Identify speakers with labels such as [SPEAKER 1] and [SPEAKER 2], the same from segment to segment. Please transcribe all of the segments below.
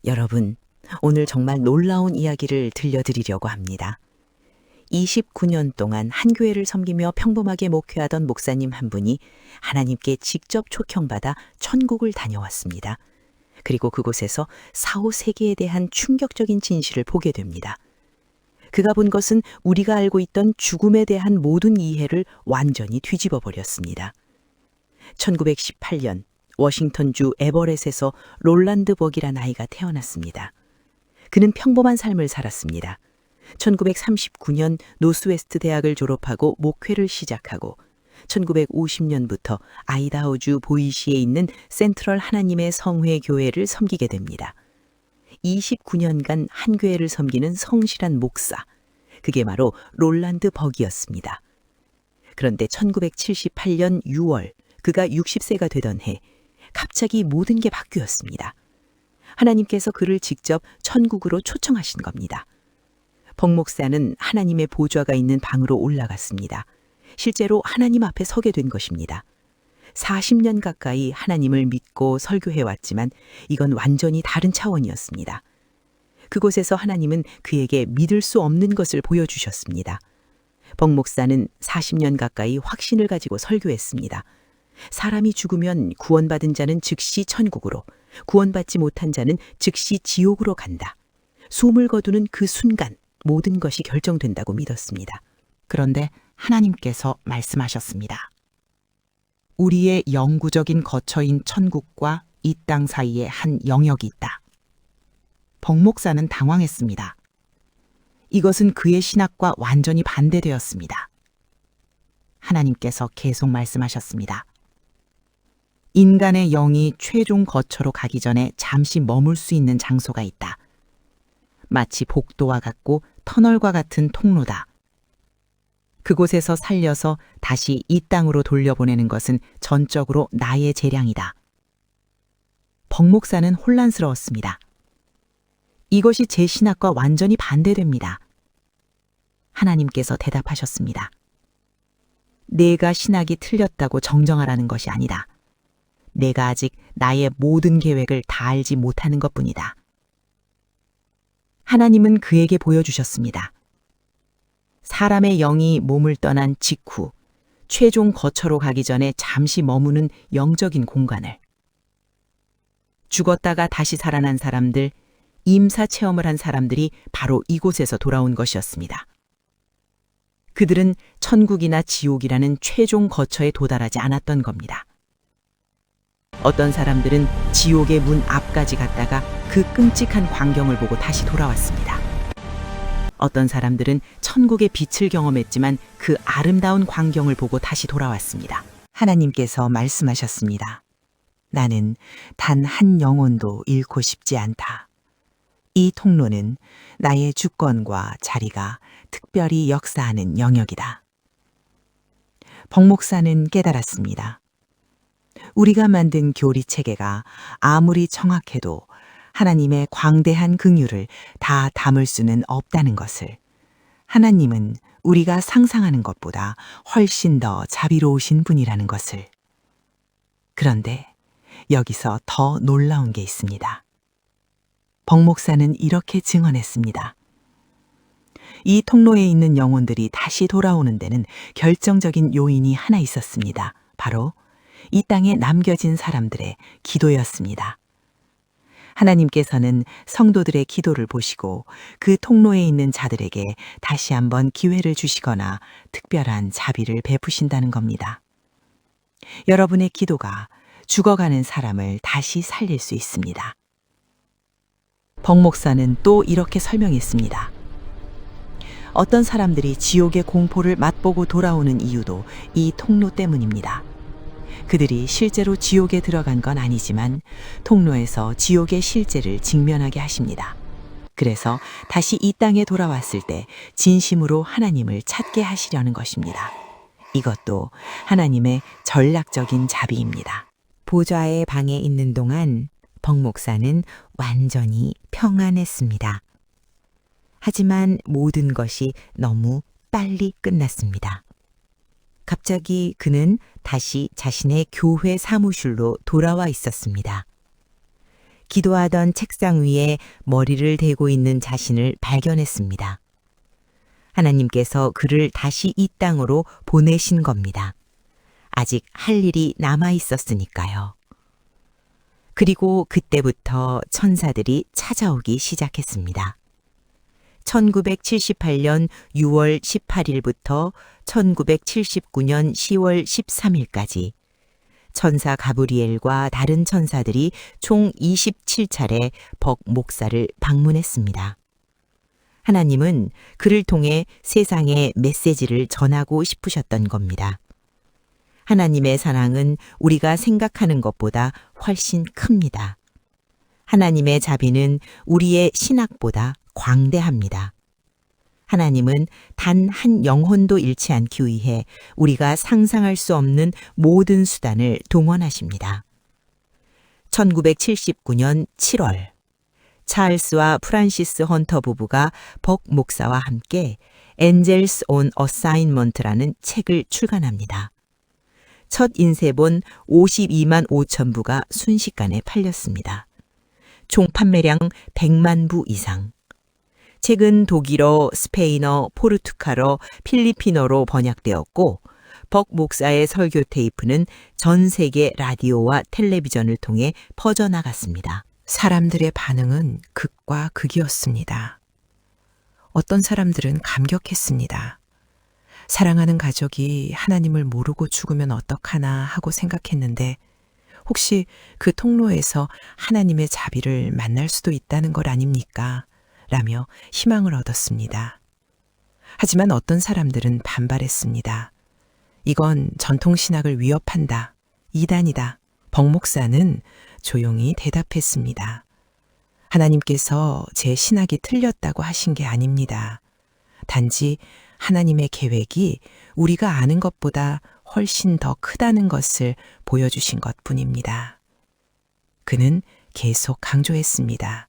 [SPEAKER 1] 여러분, 오늘 정말 놀라운 이야기를 들려드리려고 합니다. 29년 동안 한 교회를 섬기며 평범하게 목회하던 목사님 한 분이 하나님께 직접 초청받아 천국을 다녀왔습니다. 그리고 그곳에서 사후 세계에 대한 충격적인 진실을 보게 됩니다. 그가 본 것은 우리가 알고 있던 죽음에 대한 모든 이해를 완전히 뒤집어 버렸습니다. 1918년 워싱턴주 에버렛에서 롤란드 버기란 아이가 태어났습니다. 그는 평범한 삶을 살았습니다. 1939년 노스웨스트 대학을 졸업하고 목회를 시작하고 1950년부터 아이다호주 보이시에 있는 센트럴 하나님의 성회 교회를 섬기게 됩니다. 29년간 한 교회를 섬기는 성실한 목사, 그게 바로 롤란드 버기였습니다. 그런데 1978년 6월 그가 60세가 되던 해 갑자기 모든 게 바뀌었습니다. 하나님께서 그를 직접 천국으로 초청하신 겁니다. 벅 목사는 하나님의 보좌가 있는 방으로 올라갔습니다. 실제로 하나님 앞에 서게 된 것입니다. 40년 가까이 하나님을 믿고 설교해왔지만 이건 완전히 다른 차원이었습니다. 그곳에서 하나님은 그에게 믿을 수 없는 것을 보여주셨습니다. 벅 목사는 40년 가까이 확신을 가지고 설교했습니다. 사람이 죽으면 구원받은 자는 즉시 천국으로, 구원받지 못한 자는 즉시 지옥으로 간다. 숨을 거두는 그 순간 모든 것이 결정된다고 믿었습니다.
[SPEAKER 2] 그런데 하나님께서 말씀하셨습니다. 우리의 영구적인 거처인 천국과 이 땅 사이에 한 영역이 있다. 벅 목사는 당황했습니다. 이것은 그의 신학과 완전히 반대되었습니다. 하나님께서 계속 말씀하셨습니다. 인간의 영이 최종 거처로 가기 전에 잠시 머물 수 있는 장소가 있다. 마치 복도와 같고 터널과 같은 통로다. 그곳에서 살려서 다시 이 땅으로 돌려보내는 것은 전적으로 나의 재량이다. 벅 목사는 혼란스러웠습니다. 이것이 제 신학과 완전히 반대됩니다. 하나님께서 대답하셨습니다. 내가 신학이 틀렸다고 정정하라는 것이 아니다. 내가 아직 나의 모든 계획을 다 알지 못하는 것뿐이다. 하나님은 그에게 보여주셨습니다. 사람의 영이 몸을 떠난 직후 최종 거처로 가기 전에 잠시 머무는 영적인 공간을. 죽었다가 다시 살아난 사람들, 임사 체험을 한 사람들이 바로 이곳에서 돌아온 것이었습니다. 그들은 천국이나 지옥이라는 최종 거처에 도달하지 않았던 겁니다. 어떤 사람들은 지옥의 문 앞까지 갔다가 그 끔찍한 광경을 보고 다시 돌아왔습니다. 어떤 사람들은 천국의 빛을 경험했지만 그 아름다운 광경을 보고 다시 돌아왔습니다.
[SPEAKER 1] 하나님께서 말씀하셨습니다. 나는 단 한 영혼도 잃고 싶지 않다. 이 통로는 나의 주권과 자리가 특별히 역사하는 영역이다. 벅 목사는 깨달았습니다. 우리가 만든 교리 체계가 아무리 정확해도 하나님의 광대한 긍휼을 다 담을 수는 없다는 것을, 하나님은 우리가 상상하는 것보다 훨씬 더 자비로우신 분이라는 것을. 그런데 여기서 더 놀라운 게 있습니다. 벅 목사는 이렇게 증언했습니다. 이 통로에 있는 영혼들이 다시 돌아오는 데는 결정적인 요인이 하나 있었습니다. 바로 이 땅에 남겨진 사람들의 기도였습니다. 하나님께서는 성도들의 기도를 보시고 그 통로에 있는 자들에게 다시 한번 기회를 주시거나 특별한 자비를 베푸신다는 겁니다. 여러분의 기도가 죽어가는 사람을 다시 살릴 수 있습니다. 벅 목사는 또 이렇게 설명했습니다. 어떤 사람들이 지옥의 공포를 맛보고 돌아오는 이유도 이 통로 때문입니다. 그들이 실제로 지옥에 들어간 건 아니지만 통로에서 지옥의 실제를 직면하게 하십니다. 그래서 다시 이 땅에 돌아왔을 때 진심으로 하나님을 찾게 하시려는 것입니다. 이것도 하나님의 전략적인 자비입니다. 보좌의 방에 있는 동안 벅 목사는 완전히 평안했습니다. 하지만 모든 것이 너무 빨리 끝났습니다. 갑자기 그는 다시 자신의 교회 사무실로 돌아와 있었습니다.
[SPEAKER 2] 기도하던 책상 위에 머리를 대고 있는 자신을 발견했습니다. 하나님께서 그를 다시 이 땅으로 보내신 겁니다. 아직 할 일이 남아 있었으니까요. 그리고 그때부터 천사들이 찾아오기 시작했습니다. 1978년 6월 18일부터 1979년 10월 13일까지 천사 가브리엘과 다른 천사들이 총 27차례 벅 목사를 방문했습니다. 하나님은 그를 통해 세상에 메시지를 전하고 싶으셨던 겁니다. 하나님의 사랑은 우리가 생각하는 것보다 훨씬 큽니다. 하나님의 자비는 우리의 신학보다 광대합니다. 하나님은 단 한 영혼도 잃지 않기 위해 우리가 상상할 수 없는 모든 수단을 동원하십니다. 1979년 7월, 찰스와 프란시스 헌터 부부가 벅 목사와 함께 Angels on Assignment라는 책을 출간합니다. 첫 인쇄본 52만 5천 부가 순식간에 팔렸습니다. 총 판매량 100만 부 이상. 책은 독일어, 스페인어, 포르투갈어, 필리핀어로 번역되었고 벅 목사의 설교 테이프는 전 세계 라디오와 텔레비전을 통해 퍼져나갔습니다.
[SPEAKER 3] 사람들의 반응은 극과 극이었습니다. 어떤 사람들은 감격했습니다. 사랑하는 가족이 하나님을 모르고 죽으면 어떡하나 하고 생각했는데 혹시 그 통로에서 하나님의 자비를 만날 수도 있다는 것 아닙니까? 라며 희망을 얻었습니다. 하지만 어떤 사람들은 반발했습니다. 이건 전통신학을 위협한다. 이단이다. 벅 목사는 조용히 대답했습니다. 하나님께서 제 신학이 틀렸다고 하신 게 아닙니다. 단지 하나님의 계획이 우리가 아는 것보다 훨씬 더 크다는 것을 보여주신 것뿐입니다. 그는 계속 강조했습니다.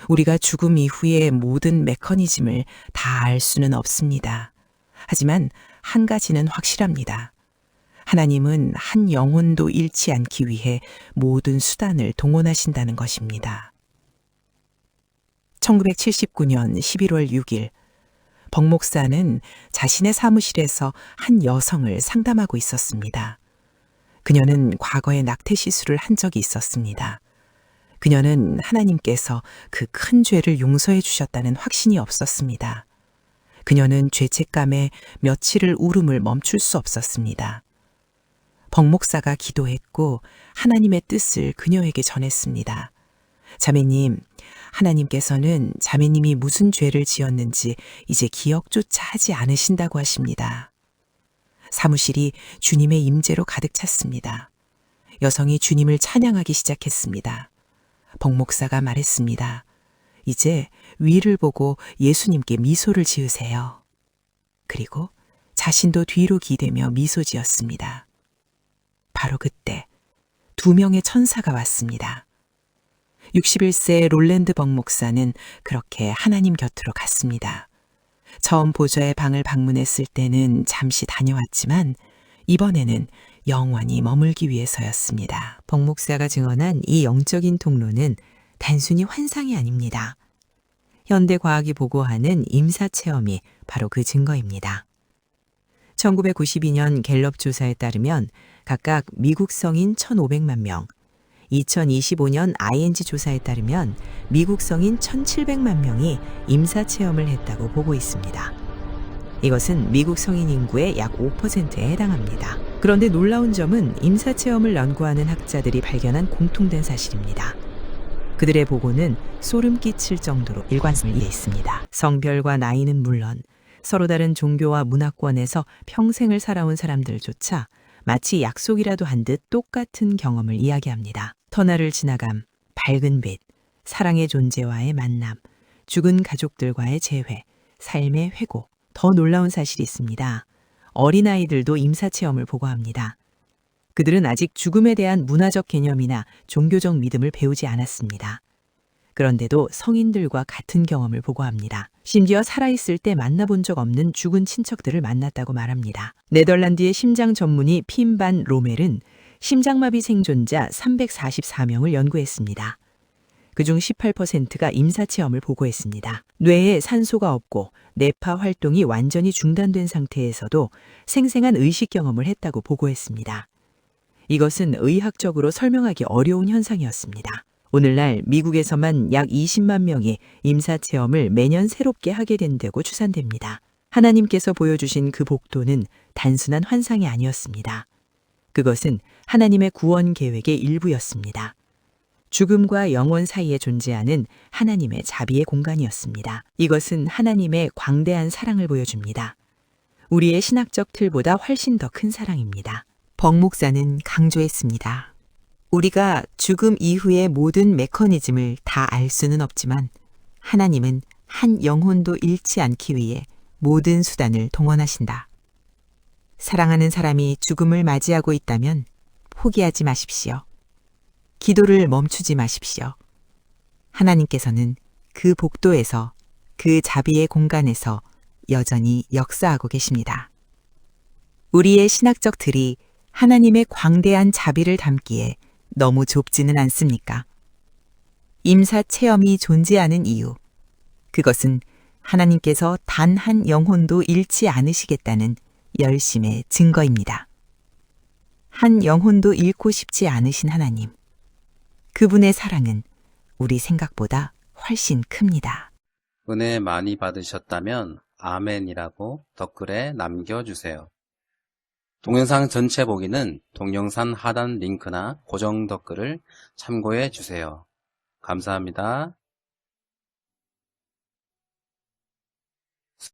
[SPEAKER 3] 우리가 죽음 이후의 모든 메커니즘을 다 알 수는 없습니다. 하지만 한 가지는 확실합니다. 하나님은 한 영혼도 잃지 않기 위해 모든 수단을 동원하신다는 것입니다. 1979년 11월 6일, 벅 목사는 자신의 사무실에서 한 여성을 상담하고 있었습니다. 그녀는 과거에 낙태 시술을 한 적이 있었습니다. 그녀는 하나님께서 그 큰 죄를 용서해 주셨다는 확신이 없었습니다. 그녀는 죄책감에 며칠을 울음을 멈출 수 없었습니다. 벅 목사가 기도했고 하나님의 뜻을 그녀에게 전했습니다. 자매님, 하나님께서는 자매님이 무슨 죄를 지었는지 이제 기억조차 하지 않으신다고 하십니다. 사무실이 주님의 임재로 가득 찼습니다. 여성이 주님을 찬양하기 시작했습니다. 벅 목사가 말했습니다. 이제 위를 보고 예수님께 미소를 지으세요. 그리고 자신도 뒤로 기대며 미소 지었습니다. 바로 그때 2명의 천사가 왔습니다. 61세 롤랜드 벅 목사는 그렇게 하나님 곁으로 갔습니다. 처음 보좌의 방을 방문했을 때는 잠시 다녀왔지만 이번에는 영원히 머물기 위해서였습니다.
[SPEAKER 1] 벅 목사가 증언한 이 영적인 통로는 단순히 환상이 아닙니다. 현대 과학이 보고하는 임사 체험이 바로 그 증거입니다. 1992년 갤럽 조사에 따르면 각각 미국 성인 1,500만 명, 2025년 ING 조사에 따르면 미국 성인 1,700만 명이 임사 체험을 했다고 보고 있습니다. 이것은 미국 성인 인구의 약 5%에 해당합니다. 그런데 놀라운 점은 임사 체험을 연구하는 학자들이 발견한 공통된 사실입니다. 그들의 보고는 소름 끼칠 정도로 일관성을 이해 있습니다. 성별과 나이는 물론 서로 다른 종교와 문화권에서 평생을 살아온 사람들조차 마치 약속이라도 한 듯 똑같은 경험을 이야기합니다. 터널을 지나감, 밝은 빛, 사랑의 존재와의 만남, 죽은 가족들과의 재회, 삶의 회고. 더 놀라운 사실이 있습니다. 어린아이들도 임사체험을 보고합니다. 그들은 아직 죽음에 대한 문화적 개념이나 종교적 믿음을 배우지 않았습니다. 그런데도 성인들과 같은 경험을 보고합니다. 심지어 살아있을 때 만나본 적 없는 죽은 친척들을 만났다고 말합니다. 네덜란드의 심장 전문의 핀 반 로멜은 심장마비 생존자 344명을 연구했습니다. 그중 18%가 임사체험을 보고했습니다. 뇌에 산소가 없고 뇌파 활동이 완전히 중단된 상태에서도 생생한 의식 경험을 했다고 보고했습니다. 이것은 의학적으로 설명하기 어려운 현상이었습니다. 오늘날 미국에서만 약 20만 명이 임사체험을 매년 새롭게 하게 된다고 추산됩니다. 하나님께서 보여주신 그 복도는 단순한 환상이 아니었습니다. 그것은 하나님의 구원 계획의 일부였습니다. 죽음과 영원 사이에 존재하는 하나님의 자비의 공간이었습니다. 이것은 하나님의 광대한 사랑을 보여줍니다. 우리의 신학적 틀보다 훨씬 더 큰 사랑입니다.
[SPEAKER 2] 벅 목사는 강조했습니다. 우리가 죽음 이후의 모든 메커니즘을 다 알 수는 없지만 하나님은 한 영혼도 잃지 않기 위해 모든 수단을 동원하신다. 사랑하는 사람이 죽음을 맞이하고 있다면 포기하지 마십시오. 기도를 멈추지 마십시오. 하나님께서는 그 복도에서, 그 자비의 공간에서 여전히 역사하고 계십니다. 우리의 신학적 틀이 하나님의 광대한 자비를 담기에 너무 좁지는 않습니까? 임사 체험이 존재하는 이유, 그것은 하나님께서 단 한 영혼도 잃지 않으시겠다는 열심의 증거입니다. 한 영혼도 잃고 싶지 않으신 하나님, 그분의 사랑은 우리 생각보다 훨씬 큽니다.
[SPEAKER 4] 은혜 많이 받으셨다면 아멘이라고 댓글에 남겨주세요. 동영상 전체 보기는 동영상 하단 링크나 고정 댓글을 참고해 주세요. 감사합니다.